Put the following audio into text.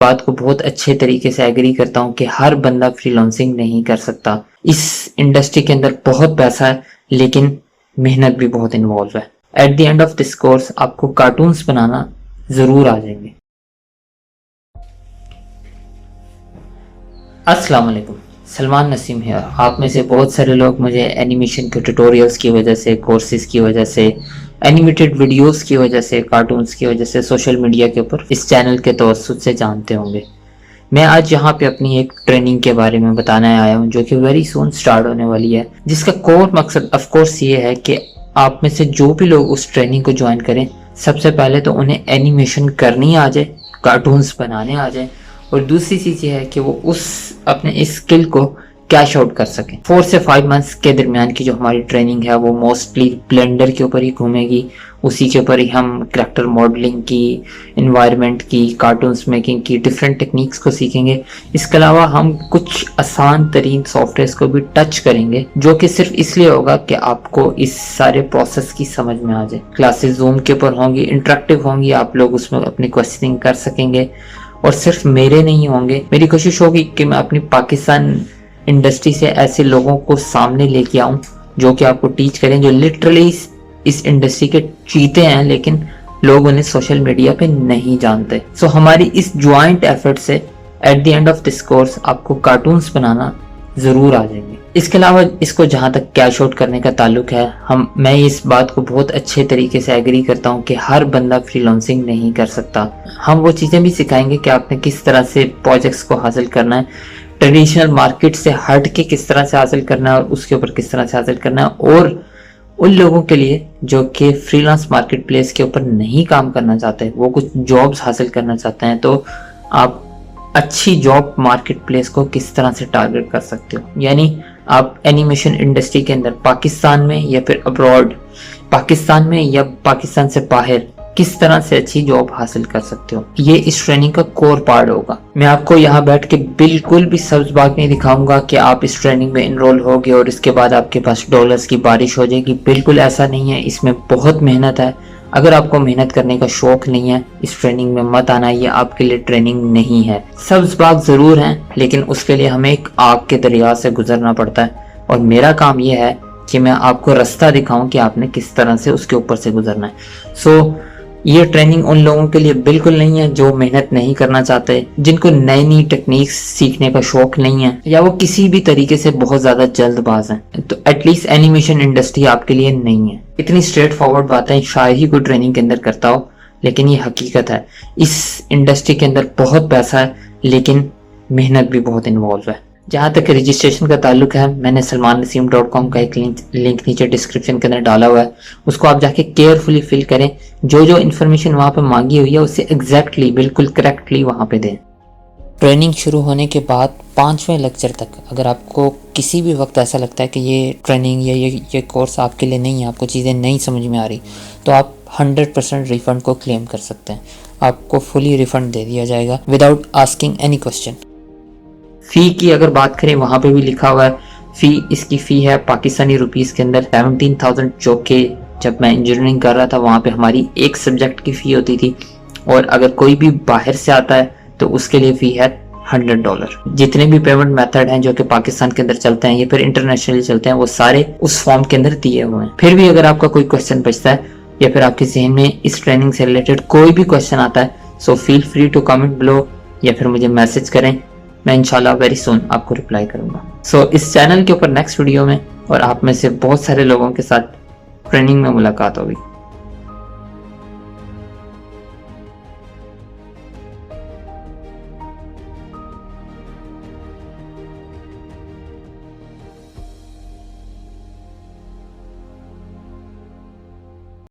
बात को बहुत अच्छे तरीके से एग्री करता हूँ कि हर बंदा फ्रीलांसिंग नहीं कर सकता। इस इंडस्ट्री के अंदर बहुत पैसा है लेकिन मेहनत भी बहुत इन्वॉल्व है। At the end of this course आपको कार्टून्स बनाना जरूर आ जाएंगे। अस्सलाम वालेकुम, सलमान नसीम है। आप में से बहुत सारे लोग मुझे एनिमेशन के ट्यूटोरियल्स की वजह से, कोर्सेज की वजह से, एनिमेटेड वीडियोस की वजह से, कार्टून्स की वजह से, सोशल मीडिया के ऊपर इस चैनल के तवज्जुद से जानते होंगे। मैं आज यहाँ पे अपनी एक ट्रेनिंग के बारे में बताने आया हूँ जो कि वेरी सून स्टार्ट होने वाली है, जिसका कोर मकसद ऑफ कोर्स ये है कि आप में से जो भी लोग उस ट्रेनिंग को ज्वाइन करें, सबसे पहले तो उन्हें एनिमेशन करनी आ जाए, कार्टून्स बनाने आ जाए, और दूसरी चीज़ ये है कि वो उस अपने इस स्किल को कैश आउट कर सकें। 4 से 5 मंथ्स के दरमियान की जो हमारी ट्रेनिंग है वो मोस्टली ब्लेंडर के ऊपर ही घूमेगी। उसी के ऊपर ही हम करैक्टर मॉडलिंग की, इन्वायरमेंट की, कार्टून्स मेकिंग की डिफरेंट टेक्निक्स को सीखेंगे। इसके अलावा हम कुछ आसान तरीन सॉफ्टवेयर को भी टच करेंगे, जो कि सिर्फ इसलिए होगा कि आपको इस सारे प्रोसेस की समझ में आ जाए। क्लासेस जूम के ऊपर होंगी, इंटरेक्टिव होंगी, आप लोग उसमें अपनी क्वेश्चनिंग कर सकेंगे। और सिर्फ मेरे नहीं होंगे, मेरी कोशिश होगी कि मैं अपनी पाकिस्तान इंडस्ट्री से ऐसे लोगों को सामने लेके आऊं जो कि आपको टीच करें, जो लिटरली इस इंडस्ट्री के चीते हैं लेकिन लोग उन्हें सोशल मीडिया पे नहीं जानते। सो हमारी इस ज्वाइंट एफर्ट से at the end of this course आपको कार्टून्स बनाना जरूर आ जाएंगे। इसके अलावा इसको जहां तक कैश आउट करने का ताल्लुक है, मैं इस बात को बहुत अच्छे तरीके से एग्री करता हूं कि हर बंदा फ्रीलांसिंग नहीं कर सकता। हम वो चीजें भी सिखाएंगे कि आपने किस तरह से प्रोजेक्ट्स को हासिल करना है, ट्रेडिशनल मार्केट से हट के किस तरह से हासिल करना है और उसके ऊपर किस तरह से हासिल करना है। और उन लोगों के लिए जो कि फ्रीलांस मार्केट प्लेस के ऊपर नहीं काम करना चाहते, वो कुछ जॉब्स हासिल करना चाहते हैं, तो आप अच्छी जॉब मार्केट प्लेस को किस तरह से टारगेट कर सकते हो। यानी आप एनिमेशन इंडस्ट्री के अंदर पाकिस्तान में या फिर अब्रॉड, पाकिस्तान में या पाकिस्तान से बाहर किस तरह से अच्छी जॉब हासिल कर सकते हो, ये इस ट्रेनिंग का कोर पार्ट होगा। मैं आपको यहाँ बैठ के बिल्कुल भी सब्ज बाग नहीं दिखाऊंगा कि आप इस ट्रेनिंग में इनरोल होगे और इसके बाद आपके पास डॉलर्स की बारिश हो जाएगी। बिल्कुल ऐसा नहीं है, इसमें बहुत मेहनत है। अगर आपको मेहनत करने का शौक नहीं है, इस ट्रेनिंग में मत आना, ये आपके लिए ट्रेनिंग नहीं है। सब्ज बाग जरूर है लेकिन उसके लिए हमें एक आग के दरिया से गुजरना पड़ता है, और मेरा काम यह है कि मैं आपको रास्ता दिखाऊं कि आपने किस तरह से उसके ऊपर से गुजरना है। ये ट्रेनिंग उन लोगों के लिए बिल्कुल नहीं है जो मेहनत नहीं करना चाहते, जिनको नई नई टेक्निक्स सीखने का शौक नहीं है, या वो किसी भी तरीके से बहुत ज्यादा जल्दबाज हैं। तो एटलीस्ट एनिमेशन इंडस्ट्री आपके लिए नहीं है। इतनी स्ट्रेट फॉरवर्ड बातें शायद ही कोई ट्रेनिंग के अंदर करता हो, लेकिन ये हकीकत है। इस इंडस्ट्री के अंदर बहुत पैसा है लेकिन मेहनत भी बहुत इन्वॉल्व है। जहाँ तक रजिस्ट्रेशन का ताल्लुक है, मैंने salmannaseem.com का एक लिंक नीचे डिस्क्रिप्शन के अंदर डाला हुआ है, उसको आप जाके केयरफुली फिल करें। जो जो इन्फॉर्मेशन वहाँ पे मांगी हुई है उसे एग्जैक्टली बिल्कुल करेक्टली वहाँ पे दें। ट्रेनिंग शुरू होने के बाद 5वें लेक्चर तक अगर आपको किसी भी वक्त ऐसा लगता है कि ये ट्रेनिंग या ये कोर्स आपके लिए नहीं है, आपको चीज़ें नहीं समझ में आ रही, तो आप 100% रिफंड को क्लेम कर सकते हैं। आपको फुली रिफंड दे दिया जाएगा विदाउट आस्किंग एनी क्वेश्चन। फ़ी की अगर बात करें, वहाँ पे भी लिखा हुआ है इसकी फ़ी है पाकिस्तानी रुपीस के अंदर 17,000, जो कि जब मैं इंजीनियरिंग कर रहा था वहाँ पे हमारी एक सब्जेक्ट की फ़ी होती थी, और अगर कोई भी बाहर से आता है तो उसके लिए फ़ी है $100। जितने भी पेमेंट मेथड हैं जो कि पाकिस्तान के अंदर चलते हैं या फिर इंटरनेशनली चलते हैं, वो सारे उस फॉर्म के अंदर दिए हुए हैं। फिर भी अगर आपका कोई क्वेश्चन बचता है या फिर आपके जहन में इस ट्रेनिंग से रिलेटेड कोई भी क्वेश्चन आता है, so feel free to comment below या फिर मुझे मैसेज करें। मैं इंशाल्लाह वेरी सून आपको रिप्लाई करूंगा। इस चैनल के ऊपर नेक्स्ट वीडियो में और आप में से बहुत सारे लोगों के साथ ट्रेनिंग में मुलाकात होगी।